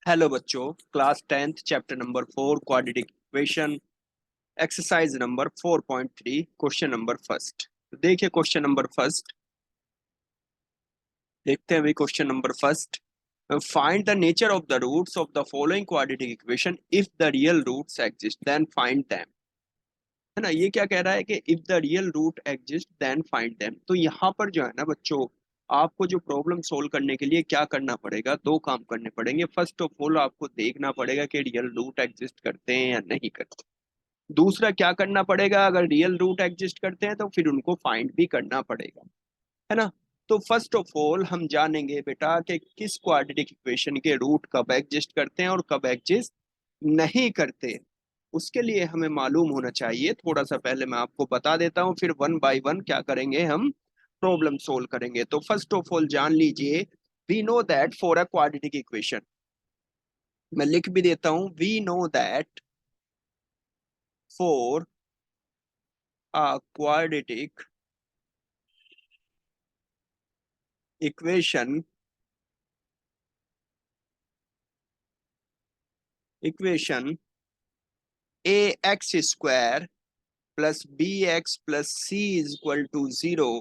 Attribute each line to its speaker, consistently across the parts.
Speaker 1: Hello बच्चों, class 10th chapter number 4 quadratic equation exercise number 4.3 question number first. देखिए question number first, देखते हैं भाई। Question number first, find the nature of the roots of the following quadratic equation if the real roots exist then find them. है ना, ये क्या कह रहा है कि if the real root exist then find them. तो यहाँ पर जो है ना बच्चों, आपको जो प्रॉब्लम सोल्व करने के लिए क्या करना पड़ेगा, दो काम करने पड़ेंगे। फर्स्ट ऑफ ऑल आपको देखना पड़ेगा कि रियल रूट एग्जिस्ट करते हैं या नहीं करते। दूसरा क्या करना पड़ेगा, अगर रियल रूट एग्जिस्ट करते हैं तो फिर उनको फाइंड भी करना पड़ेगा। है ना। तो फर्स्ट ऑफ ऑल हम जानेंगे बेटा कि किस क्वाड्रेटिक इक्वेशन के रूट कब एग्जिस्ट करते हैं और कब एग्जिस्ट नहीं करते। उसके लिए हमें मालूम होना चाहिए। थोड़ा सा पहले मैं आपको बता देता हूँ, फिर वन बाय वन क्या करेंगे, हम प्रॉब्लम सोल्व करेंगे। तो फर्स्ट ऑफ ऑल जान लीजिए, we know that for a quadratic equation, मैं लिख भी देता हूँ, we know that for a quadratic equation equation a x square plus B x plus C is equal to zero.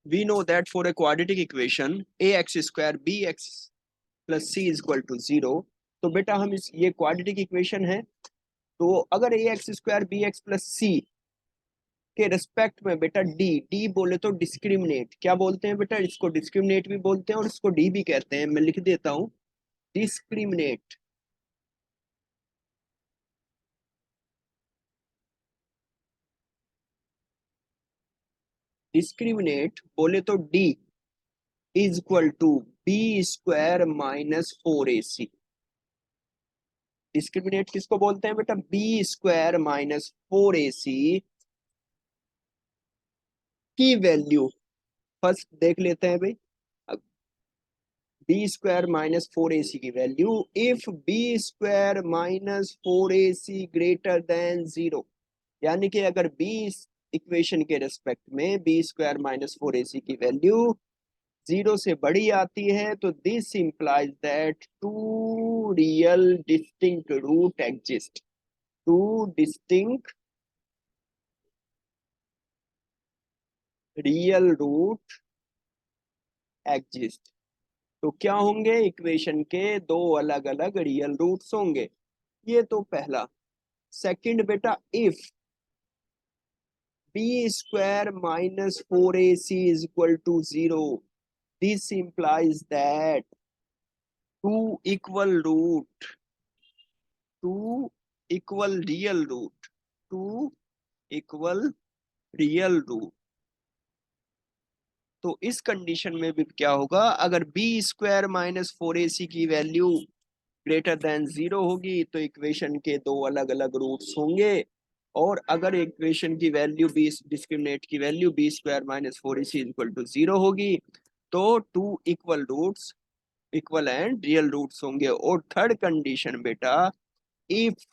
Speaker 1: We know that for a quadratic equation a x square b x plus C is equal to zero. तो बेटा हम इस ये quadratic equation है, तो अगर a x square b x plus c के respect में बेटा डी डी बोले तो डिस्क्रिमिनेट, क्या बोलते हैं बेटा, इसको डिस्क्रिमिनेट भी बोलते हैं और इसको डी भी कहते हैं। मैं लिख देता हूं, डिस्क्रिमिनेट। डिस्क्रिमिनेट बोले तो D is equal to b square minus 4ac। Discriminant किसको बोलते हैं बेटा, बी स्क्वायर माइनस 4ac की वैल्यू फर्स्ट देख लेते हैं भाई। बी स्क्वायर माइनस 4ac की value, if b square minus 4ac greater than zero, यानी कि अगर बी इक्वेशन के रेस्पेक्ट में बी स्क्वायर माइनस 4ac की वैल्यू जीरो से बड़ी आती है, तो this implies that two real distinct root exist. Two distinct real root exist. तो क्या होंगे, इक्वेशन के दो अलग अलग रियल रूट्स होंगे। ये तो पहला। सेकंड बेटा, if b square minus 4ac is equal to zero, this implies that two equal root two equal real root two equal real root. तो इस कंडीशन में भी क्या होगा, अगर बी स्क्वायर माइनस 4ac की वैल्यू ग्रेटर देन जीरो होगी तो इक्वेशन के दो अलग अलग रूट्स होंगे। और अगर इक्वेशन की वैल्यू बी डिस्क्रिमिनेट की value b square minus 4ac equal to zero होगी, तो two equal roots equal and real roots होंगे। और थर्ड कंडीशन बेटा, if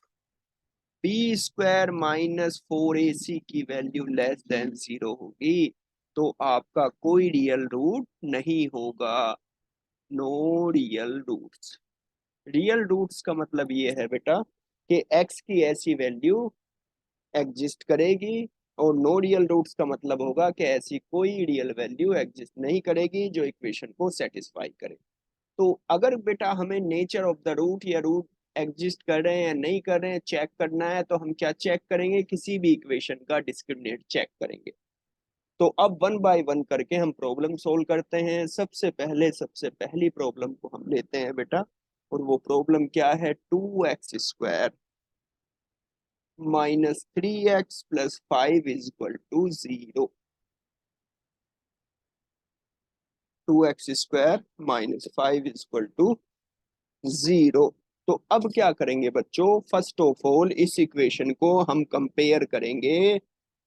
Speaker 1: b square minus 4ac की वैल्यू लेस देन जीरो होगी, तो आपका कोई रियल रूट नहीं होगा। No real roots. Real roots का मतलब ये है बेटा कि x की ऐसी वैल्यू एग्जिस्ट करेगी, और नो रियल रूट्स का मतलब होगा कि ऐसी कोई रियल वैल्यू एग्जिस्ट नहीं करेगी जो इक्वेशन को सेटिस्फाई करे। तो अगर बेटा हमें नेचर ऑफ द रूट या रूट एग्जिस्ट कर रहे हैं या नहीं कर रहे हैं चेक करना है, तो हम क्या चेक करेंगे, किसी भी इक्वेशन का डिस्क्रिमिनेट चेक करेंगे। तो अब वन बाय वन करके हम प्रॉब्लम सोल्व करते हैं। सबसे पहली प्रॉब्लम को हम लेते हैं बेटा, और वो प्रॉब्लम क्या है, 2x minus 3x plus 5 is equal to zero. 2x minus 5 is equal to zero. तो अब क्या करेंगे बच्चों, फर्स्ट ऑफ ऑल इस इक्वेशन को हम कंपेयर करेंगे।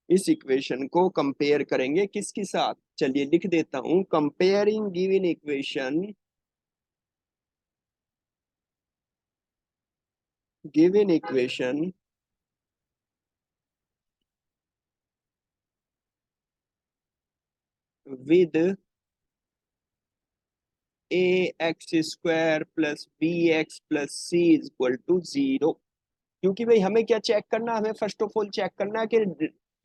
Speaker 1: इस इक्वेशन को कंपेयर करेंगे किसके साथ, चलिए लिख देता हूं, comparing given equation given equation with A x square plus B x plus C is equal to 0। क्योंकि भाई हमें क्या चेक करना है, हमें फर्स्ट ऑफ ऑल चेक करना है कि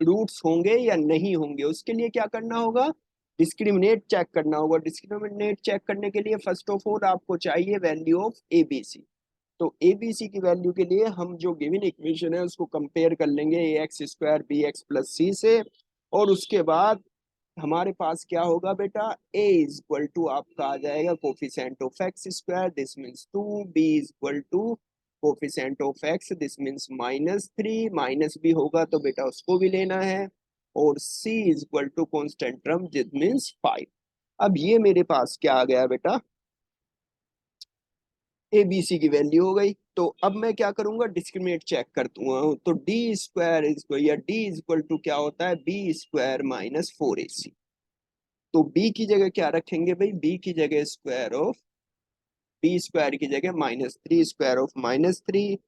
Speaker 1: रूट्स होंगे या नहीं होंगे। उसके लिए क्या करना होगा, डिस्क्रिमिनेट चेक करना होगा। डिस्क्रिमिनेट चेक करने के लिए फर्स्ट ऑफ ऑल आपको चाहिए वैल्यू ऑफ एबीसी। तो एबीसी की वैल्यू के लिए हम जो गिवन इक्वेशन है उसको कंपेयर कर लेंगे a x square b x plus c से। और उसके बाद हमारे पास क्या होगा बेटा, a इज इक्वल टू आपका आ जाएगा coefficient of x square, this means 2, b is equal to coefficient of x, this means -3, minus भी होगा तो बेटा उसको भी लेना है, और c is equal to constant term this means 5। अब ये मेरे पास क्या आ गया बेटा, ए बी सी की वैल्यू हो गई। तो अब मैं क्या करूंगा, डिस्क्रिमिनेट चेक कर दूंगा। तो डी स्क्वायर इज या डी इज इक्वल टू क्या होता है, बी स्क्वायर माइनस 4ac। तो b की जगह क्या रखेंगे भाई, b की जगह स्क्वायर ऑफ बी स्क्वायर की जगह -3 स्क्वायर ऑफ -3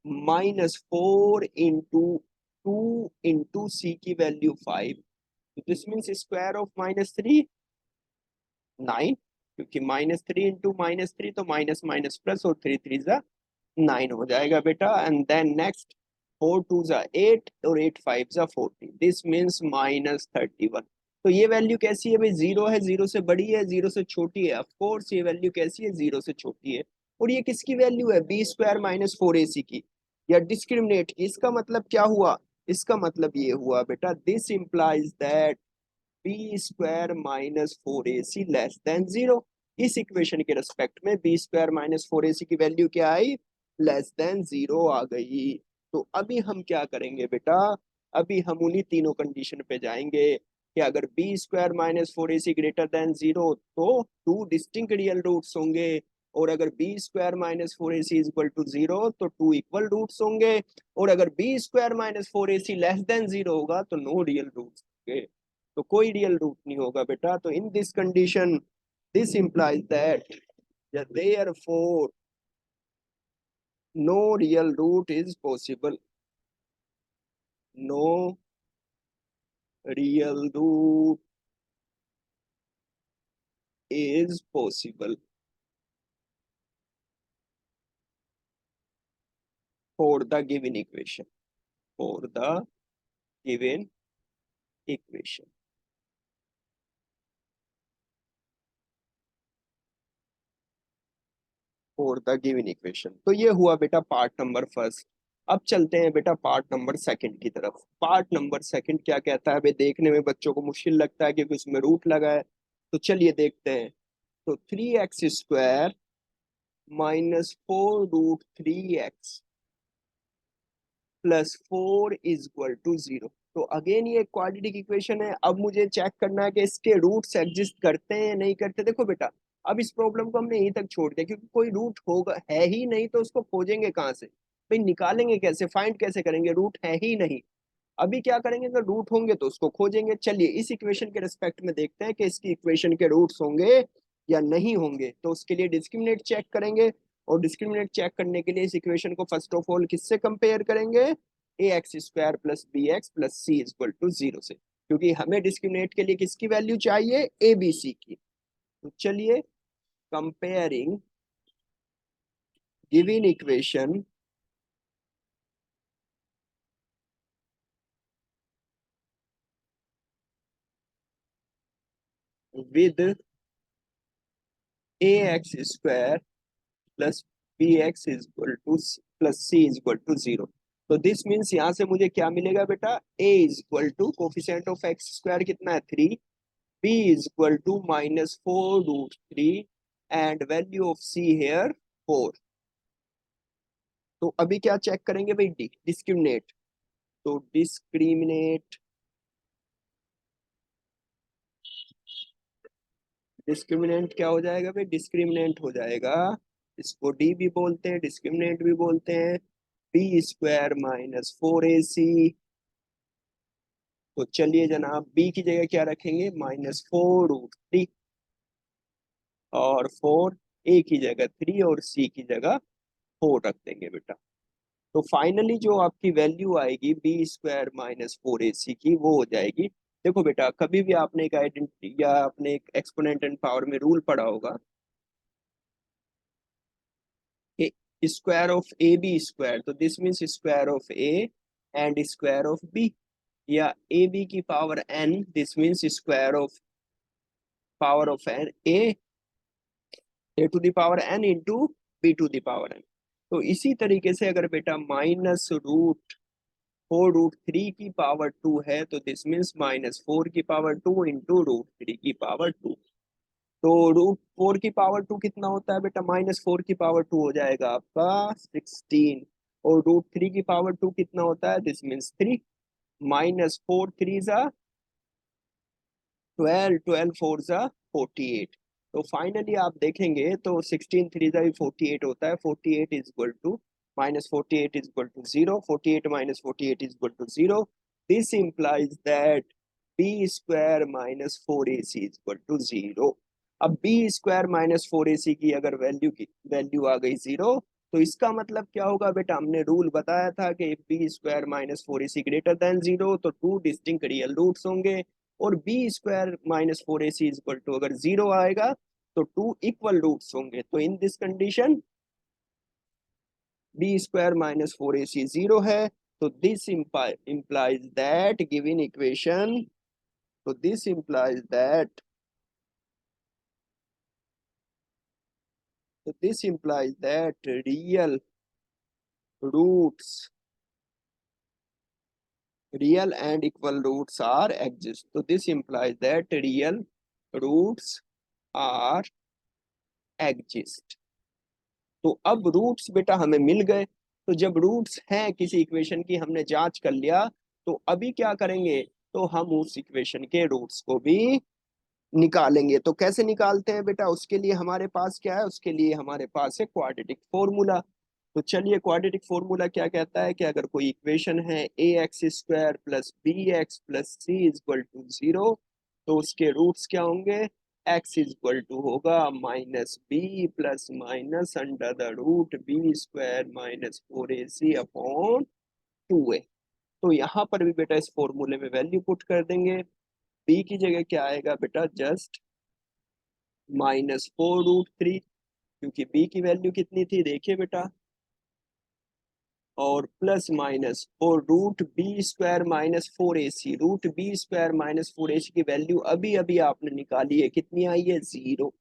Speaker 1: -4 इंटू 2 इंटू सी की value 5। This means square of -3 9, क्योंकि -3 इंटू -3 तो माइनस माइनस प्लस, और 3 3 जा 9 हो जाएगा बेटा। एंड देन नेक्स्ट 4 2 जा 8 और 8 5 जा 14, दिस मीन्स -31। तो ये वैल्यू कैसी है भाई, जीरो है, जीरो से बड़ी है, जीरो से छोटी है। ऑफ कोर्स ये वैल्यू कैसी है, जीरो से छोटी है। और ये किसकी वैल्यू है, बी स्क्वायर माइनस 4ac की, या डिस्क्रिमिनेट की। इसका मतलब क्या हुआ, इसका मतलब ये हुआ बेटा, this implies that b square minus 4ac less than 0। इस इक्वेशन के रेस्पेक्ट में बी स्क्वायर माइनस 4ac की वैल्यू क्या आई, लेस देन 0 आ गई। तो अभी हम क्या करेंगे बेटा, अभी हम उन्हीं तीनों कंडीशन पे जाएंगे कि अगर b square minus 4ac greater than 0 तो टू डिस्टिंक्ट रियल रूट्स होंगे, और अगर b square minus 4ac is equal to 0 तो टू इक्वल रूट्स होंगे, और अगर b square minus 4ac less than 0 होगा तो नो रियल रूट्स होंगे। तो कोई रियल रूट नहीं होगा बेटा। तो in this condition this implies that therefore no real root is possible, no real root is possible for the given equation, for the given equation। For the given equation. तो ये हुआ बेटा part number first. अब चलते हैं बेटा part number second की तरफ। पार्ट नंबर सेकंड क्या कहता है, भाई देखने में बच्चों को मुश्किल लगता है क्योंकि उसमें रूट लगा है। तो चलिए देखते हैं। तो 3x² -4√3x plus 4 is equal to 0। तो अगेन ये क्वाड्रेटिक इक्वेशन है। अब मुझे चेक करना है कि इसके रूट्स एग्जिस्ट करते हैं या नहीं करते। देखो बेटा, अब इस प्रॉब्लम को हमने यहीं तक छोड़ दिया क्योंकि कोई रूट होगा है ही नहीं, तो उसको खोजेंगे कहाँ से भाई, निकालेंगे कैसे, फाइंड कैसे करेंगे, रूट है ही नहीं। अभी क्या करेंगे, अगर रूट होंगे तो उसको खोजेंगे। चलिए इस इक्वेशन के रिस्पेक्ट में देखते हैं कि इसकी इक्वेशन के रूट्स होंगे या नहीं होंगे। तो उसके लिए डिस्क्रिमिनेट चेक करेंगे, और डिस्क्रिमिनेट चेक करने के लिए इस इक्वेशन को फर्स्ट ऑफ ऑल किससे कंपेयर करेंगे, a x square plus B x plus C is equal to 0 से, क्योंकि हमें डिस्क्रिमिनेट के लिए किसकी वैल्यू चाहिए, ए बी सी की। तो चलिए comparing given equation with A x square plus B X is equal to plus C is equal to 0। तो दिस मीन्स यहाँ से मुझे क्या मिलेगा बेटा, a is equal to coefficient of x square कितना है 3, b is equal to -4√3 and value of c here 4। तो अभी क्या चेक करेंगे भाई, डिस्क्रिमिनेट। तो डिस्क्रिमिनेट, डिस्क्रिमिनेंट क्या हो जाएगा भाई, डिस्क्रिमिनेंट हो जाएगा, इसको डी भी बोलते हैं डिस्क्रिमिनेंट भी बोलते हैं, बी स्क्वायर -4ac। तो चलिए जनाब b की जगह क्या रखेंगे, -4√3, और 4, a की जगह 3 और c की जगह 4 रख देंगे बेटा। तो फाइनली जो आपकी वैल्यू आएगी बी स्क्वायर -4ac की, वो हो जाएगी। देखो बेटा, कभी भी आपने एक आइडेंटिटी या आपने एक एक्सपोनेंट एंड पावर में रूल पढ़ा होगा square of a b square, तो this means square of a and square of b, या ए बी की power n, this means square of power of n a to the power n into b to the power n. तो इसी तरीके से अगर बेटा minus root 4√3 की power 2 है, तो दिस मीन्स -4 की पावर 2 इंटू √3 की पावर 2। तो √4 की पावर 2 कितना होता है बेटा, -4 की पावर 2 हो जाएगा आपका 16, और √3 की पावर 2 कितना होता है, दिस मीन्स 3, -4 3 जा 12, 12 4 जा 48। तो फाइनली आप देखेंगे तो 16 3 जा 48 होता है, 48 is equal to -48 is equal to 0, 48 -48 is equal to 0। This implies that b square minus 4ac is equal to 0। अब b स्क्वायर माइनस 4ac की अगर वैल्यू आ गई 0, तो इसका मतलब क्या होगा बेटा, हमने रूल बताया था कि b square minus 4ac greater than 0, तो 2 डिस्टिंक्ट रियल रूट्स होंगे, और b square minus 4ac is equal to अगर 0 आएगा तो 2 इक्वल रूट्स होंगे। तो in this condition b square minus 4ac 0 है, तो this implies that given equation, so this implies that, so this implies that real roots, real and equal roots are exist। तो this implies that real roots are exist। तो अब roots बेटा हमें मिल गए, तो जब रूट्स हैं किसी इक्वेशन की, हमने जांच कर लिया, तो अभी क्या करेंगे, तो हम उस इक्वेशन के रूट्स को भी निकालेंगे। तो कैसे निकालते हैं बेटा, उसके लिए हमारे पास क्या है, उसके लिए हमारे पास है क्वाड्रेटिक फॉर्मूला। तो चलिए, क्वाड्रेटिक फॉर्मूला क्या कहता है कि अगर कोई इक्वेशन है a x square plus B x plus C is equal to 0, तो उसके रूट्स क्या होंगे, एक्स इज इक्वल टू होगा minus b plus minus under the root b square minus 4ac upon 2a। तो यहाँ पर भी बेटा इस फॉर्मूले में वैल्यू पुट कर देंगे, बी की जगह क्या आएगा बेटा, जस्ट -4√3, क्योंकि बी की वैल्यू कितनी थी देखिए बेटा, और प्लस माइनस, और root b square minus 4ac, root b square minus 4ac की वैल्यू अभी अभी आपने निकाली है, कितनी आई है, 0।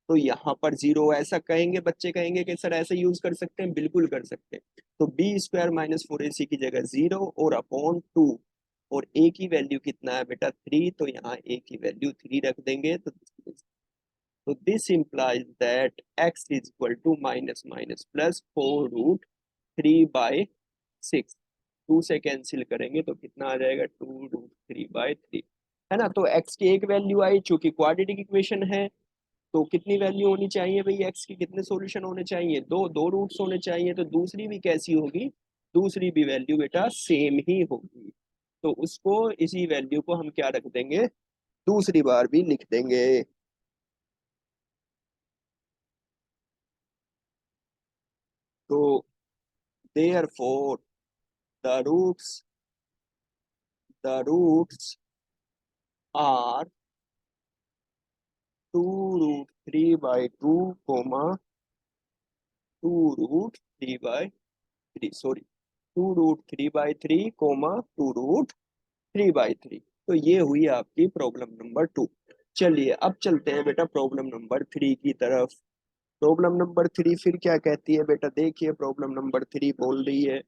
Speaker 1: तो यहाँ पर 0 ऐसा कहेंगे, बच्चे कहेंगे कि सर ऐसे यूज कर सकते हैं, बिल्कुल कर सकते हैं। तो बी स्क्वायर माइनस 4ac की जगह 0 और अपॉन 2, और a की वैल्यू कितना है बेटा 3, तो यहाँ a की वैल्यू 3 रख देंगे। तो this implies that x is equal to minus minus plus 4√3/6। 2 से कैंसिल करेंगे तो कितना आ जाएगा, 2√3/3, है ना। तो x की एक वैल्यू आई, चूंकि क्वाड्रेटिक इक्वेशन है, तो कितनी वैल्यू होनी चाहिए भाई, x की कितने सॉल्यूशन होने चाहिए, दो रूट्स होने चाहिए। तो दूसरी भी कैसी होगी, दूसरी भी वैल्यू बेटा सेम ही होगी। तो उसको, इसी वैल्यू को हम क्या रख देंगे, दूसरी बार भी लिख देंगे। तो therefore the roots are 2√3/2, 2√3/3, sorry 2√3/3, 2√3/3। तो ये हुई आपकी प्रॉब्लम नंबर 2। चलिए अब चलते हैं बेटा प्रॉब्लम नंबर 3 की तरफ। प्रॉब्लम नंबर 3 फिर क्या कहती है बेटा, देखिए प्रॉब्लम नंबर 3 बोल रही है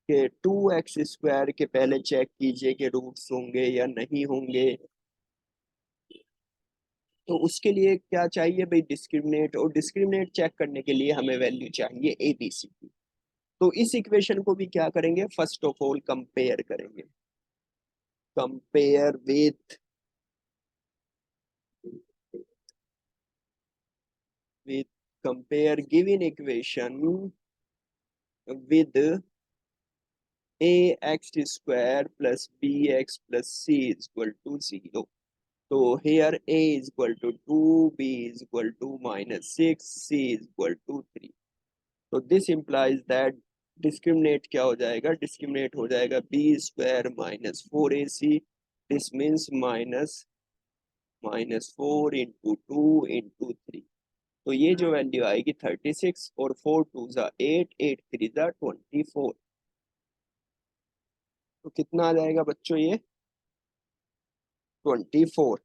Speaker 1: कि 2x² के पहले चेक कीजिए कि रूट्स होंगे या नहीं होंगे। तो उसके लिए क्या चाहिए भाई, डिस्क्रिमिनेट, और डिस्क्रिमिनेट चेक करने के लिए हमें वैल्यू चाहिए ABC की। तो इस इक्वेशन को भी क्या करेंगे, फर्स्ट ऑफ ऑल कंपेयर करेंगे, compare with compare given equation with ax² plus bx plus c is equal to 0। तो here a is equal to 2, b is equal to -6, c is equal to 3। तो this implies that discriminate क्या हो जाएगा, discriminate हो जाएगा b² -4ac, this means -4 × 2 × 3। तो ये जो वैल्यू आएगी 36 और 4 2 जा 8 8 3 जा 24। तो कितना आ जाएगा बच्चों ये 24।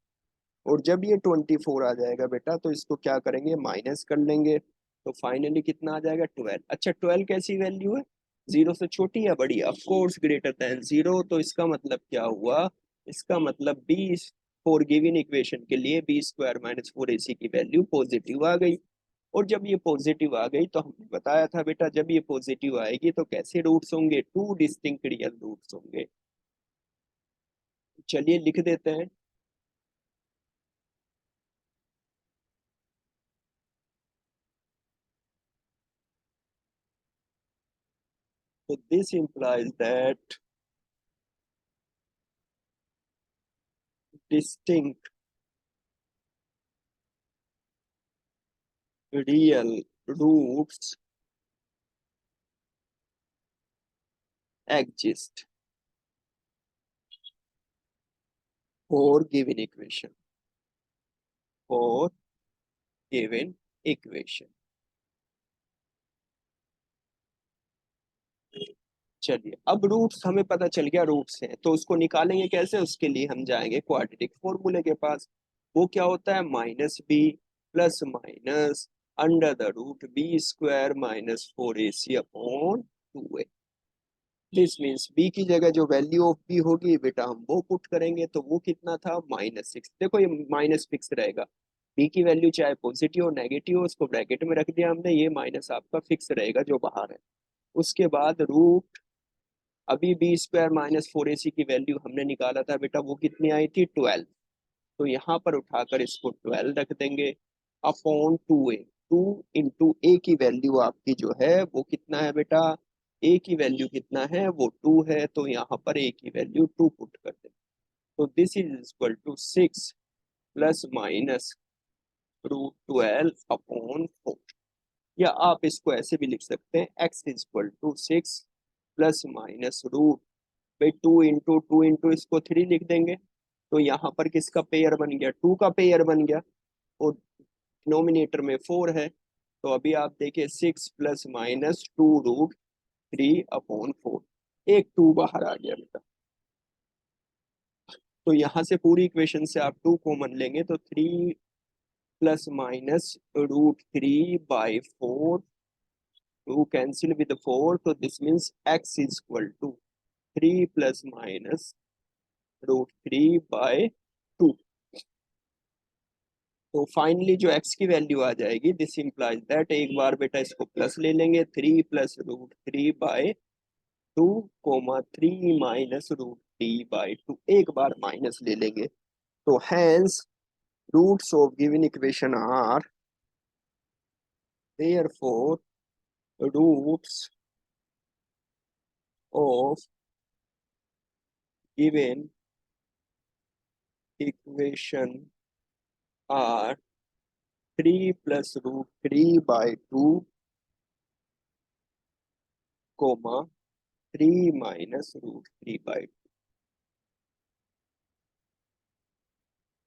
Speaker 1: और जब ये 24 आ जाएगा बेटा तो इसको क्या करेंगे माइनस कर लेंगे। तो फाइनली कितना आ जाएगा 12। अच्छा 12 कैसी वैल्यू है, जीरो से छोटी या बड़ी, of course greater than zero. तो इसका मतलब क्या हुआ, इसका मतलब बी फॉर गिवन इक्वेशन के लिए B square minus four a सी की वैल्यू पॉजिटिव आ गई। और जब ये पॉजिटिव आ गई तो हमने बताया था बेटा जब ये पॉजिटिव आएगी तो कैसे रूट्स होंगे, टू डिस्टिंक्ट रियल रूट्स होंगे। चलिए लिख देते हैं। तो this implies that distinct real roots exist for given equation, for given equation। चलिए अब रूट्स हमें पता चल गया रूट्स हैं, तो उसको निकालेंगे कैसे, उसके लिए हम जाएंगे क्वाड्रेटिक फॉर्मूले के पास। वो क्या होता है minus b plus minus under the root b square minus four a c upon two a. This means b की जगह जो वैल्यू ऑफ बी होगी बेटा हम वो पुट करेंगे, तो वो कितना था -6। देखो ये माइनस फिक्स रहेगा, बी की वैल्यू चाहे पॉजिटिव हो नेगेटिव हो उसको ब्रैकेट में रख दिया हमने, ये माइनस आपका फिक्स रहेगा जो बाहर है। उसके बाद रूट, अभी B square minus four a सी की वैल्यू हमने निकाला था बेटा, वो कितनी आई थी 12। तो यहाँ पर उठाकर इसको 12 रख देंगे अपॉन टू ए। टू इंटू ए की वैल्यू आपकी जो है वो कितना है बेटा, ए की वैल्यू कितना है वो 2 है, तो यहाँ पर ए की वैल्यू 2 पुट कर देंगे। तो this is equal to 6 plus minus root 12 upon 4। या आप इसको ऐसे भी लिख सकते हैं x is equal to 6 plus minus root, भाई 2 इंटू इसको 3 लिख देंगे। तो यहाँ पर किसका पेयर बन गया, 2 का पेयर बन गया, और डिनोमिनेटर में 4 है। तो अभी आप देखिए 6 प्लस माइनस 2√3/4, एक 2 बाहर आ गया बेटा। तो यहाँ से पूरी इक्वेशन से आप 2 कॉमन लेंगे तो 3 प्लस माइनस √3/4, 2 कैंसिल विद 4, तो this means x is equal to 3 plus minus √3/2। तो फाइनली जो x की वैल्यू आ जाएगी दिस इंप्लाइज दैट, एक बार बेटा इसको प्लस ले लेंगे 3 प्लस √3/2 कोमा 3 माइनस √3/2, एक बार माइनस ले लेंगे। तो hence roots of given equation are therefore roots of given equation are 3 plus √3/2 comma 3 minus √3/2।